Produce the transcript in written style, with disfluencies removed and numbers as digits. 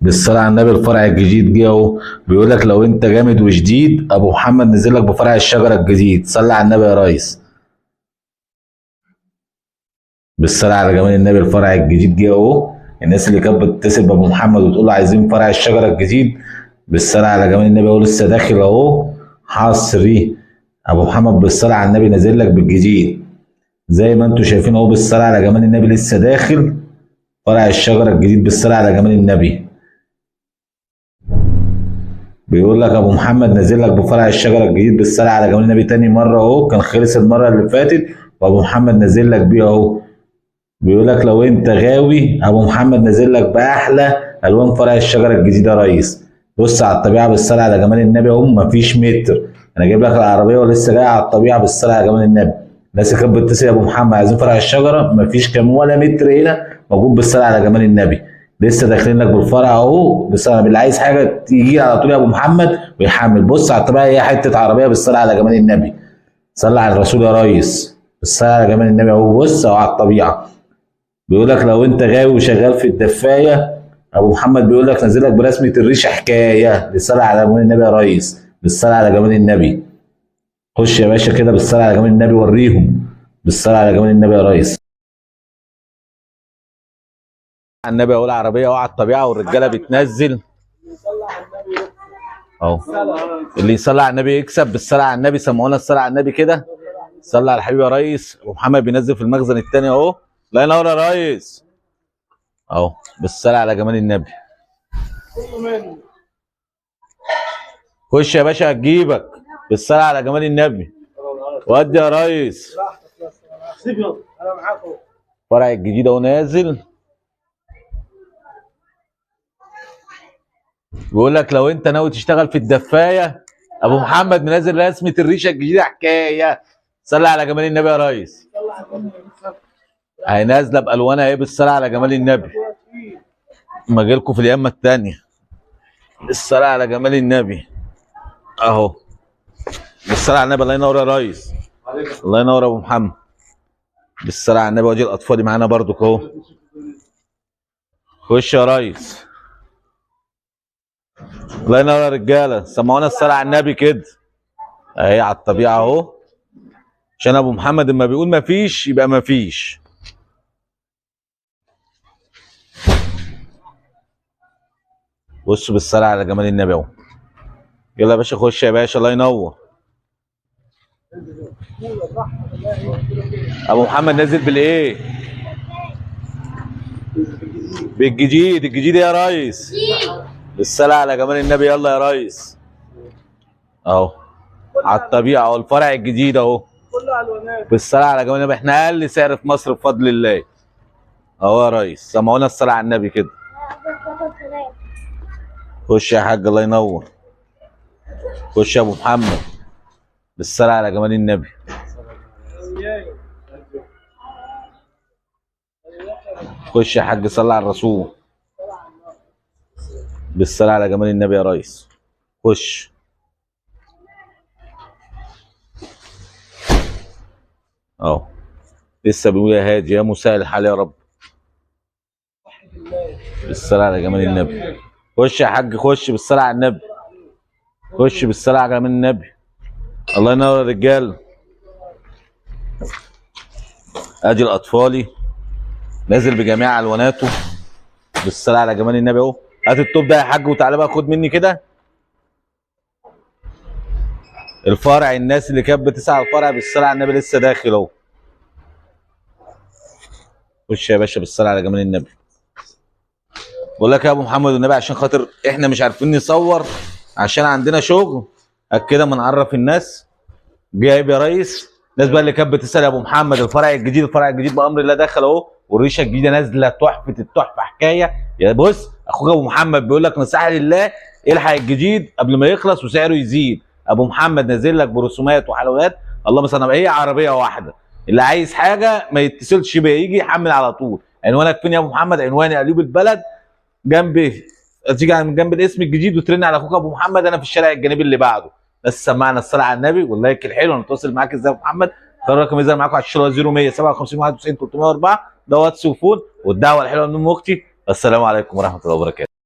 بالصلاة على النبي الفرع الجديد جه اهو. بيقول لك لو انت جامد وشديد ابو محمد نزل لك بفرع الشجرة الجديد. صلي على النبي يا ريس. بالصلاة على جمال النبي الفرع الجديد جه اهو. الناس اللي كانت بتتصل بابو محمد وتقول له عايزين فرع الشجرة الجديد، بالصلاة على جمال النبي اهو لسه داخل اهو حصري. ابو محمد بالصلاة على النبي نازل لك بالجديد زي ما انتم شايفين اهو. بالصلاة على جمال النبي لسه داخل فرع الشجرة الجديد. بالصلاة على جمال النبي بيقول لك ابو محمد نازل لك بفرع الشجره الجديد. بالصلاه على جمال النبي تاني مره اهو. كان خلص المره اللي فاتت وابو محمد نازل لك بيه اهو. بيقول لك لو انت غاوي ابو محمد نازل لك باحلى الوان فرع الشجره الجديده يا ريس. بص على الطبيعه بالصلاه على جمال النبي اهو. مفيش متر. انا جايب لك العربيه ولسه جايه على الطبيعه بالصلاه على جمال النبي. الناس اللي كانت بتتصل يا ابو محمد عايزين فرع الشجره، مفيش كام ولا متر هنا موجود بالصلاه على جمال النبي. لسه داخلين لك بالفرع اهو. بس انا اللي عايز حاجه تيجي على طول يا ابو محمد ويحمل. بص على الطبيعه هي حته عربيه بالصلاه على جمال النبي. صلى على الرسول يا ريس. بالصلاه على جمال النبي اهو. بص اهو على الطبيعه. بيقول لك لو انت غاوي وشغال في الدفايه ابو محمد بيقول لك نازل لك برسمه الريشه حكايه. بالصلاه على جمال النبي يا ريس. بالصلاه على جمال النبي. خش يا باشا كده بالصلاه على جمال النبي وريهم. بالصلاه على جمال النبي يا ريس. على النبي اهو العربيه اهو على الطبيعه والرجاله بتنزل اهو. اللي يصلي على النبي يكسب. بالصلاه على النبي سمعونا الصلاه على النبي كده. صلى على الحبيب يا ريس. ومحمد بينزل في المخزن الثاني اهو. الله ينور يا ريس اهو. بالصلاه على جمال النبي. خش يا باشا هتجيبك. بالصلاه على جمال النبي. ودي يا ريس. فرع الجديد اهو نازل. بيقول لك لو انت ناوي تشتغل في الدفايه ابو محمد منزل رسمه الريشه الجديده حكايه. صلي على جمال النبي يا ريس. هي نازله بالوانها ايه. بالصلاه على جمال النبي. اما اجي لكم في اليمه الثانيه. بالصلاه على جمال النبي اهو. بالصلاه على النبي. الله ينور يا ريس. الله ينور يا ابو محمد. بالصلاه على النبي. واجي الاطفال معانا برضو اهو. خش يا ريس. الله ينور يا رجاله. سمعونا الصلاه على النبي كده اهي على الطبيعه اهو. عشان ابو محمد اما بيقول مفيش يبقى مفيش. بص بالصلاه على جمال النبي اهو. يلا يا باشا خش يا باشا. الله ينور. ابو محمد نازل بالايه؟ بالجديد. الجديد يا ريس. بالصلاه على جمال النبي. يلا يا ريس اهو على الطبيعه اهو. الفرع الجديد اهو. بالصلاه على جمال النبي. احنا اقل سعر في مصر بفضل الله اهو يا ريس. سمعونا الصلاه على النبي كده. خش يا حاج. الله ينور. خش يا ابو محمد. بالصلاه على جمال النبي. خش يا حاج. صلى على الرسول. بالصلاه على جمال النبي يا ريس. خش اهو. لسه بيقول يا هادي يا مساء الحال يا رب. بالصلاه على جمال النبي. خش يا حاج. خش بالصلاه على النبي. خش بالصلاه على جمال النبي. الله ينور يا رجاله. ادي الاطفالي نازل بجميع الواناته. بالصلاه على جمال النبي اهو. هات التوب ده يا حاج وتعالى بقى خد مني كده الفرع. الناس اللي كانت بتسعى الفرع بالصلاه على النبي لسه داخل اهو. خش يا باشا بالصلاه على جمال النبي. بقول لك يا ابو محمد والنبي عشان خاطر احنا مش عارفين نصور عشان عندنا شغل كده ما نعرف الناس. جايب يا ريس. الناس بقى اللي كانت بتسال يا ابو محمد الفرع الجديد. الفرع الجديد بامر الله دخل اهو. والريشه الجديده نازله تحفه التحفه حكايه. يا بص اخوك ابو محمد بيقول لك نصيحه لله الحق الجديد قبل ما يخلص وسعره يزيد. ابو محمد نازل لك برسومات وحلويات. اللهم صل على. هي عربيه واحده. اللي عايز حاجه ما يتصلش بيا يجي يحمل على طول. عنوانك فين يا ابو محمد؟ عنواني قليوب البلد جنب. تيجي من جنب الاسم الجديد وترن على اخوك ابو محمد. انا في الشارع الجانبي اللي بعده. بس سمعنا الصلاه على النبي واللايك الحلو. هنتواصل معاك ازاي يا ابو محمد؟ خلي الرقم يظهر معاكم على الشاشه 0157 91 304. ده واتس وفون. والدعوه الحلوه من ام اختي. السلام عليكم ورحمه الله وبركاته.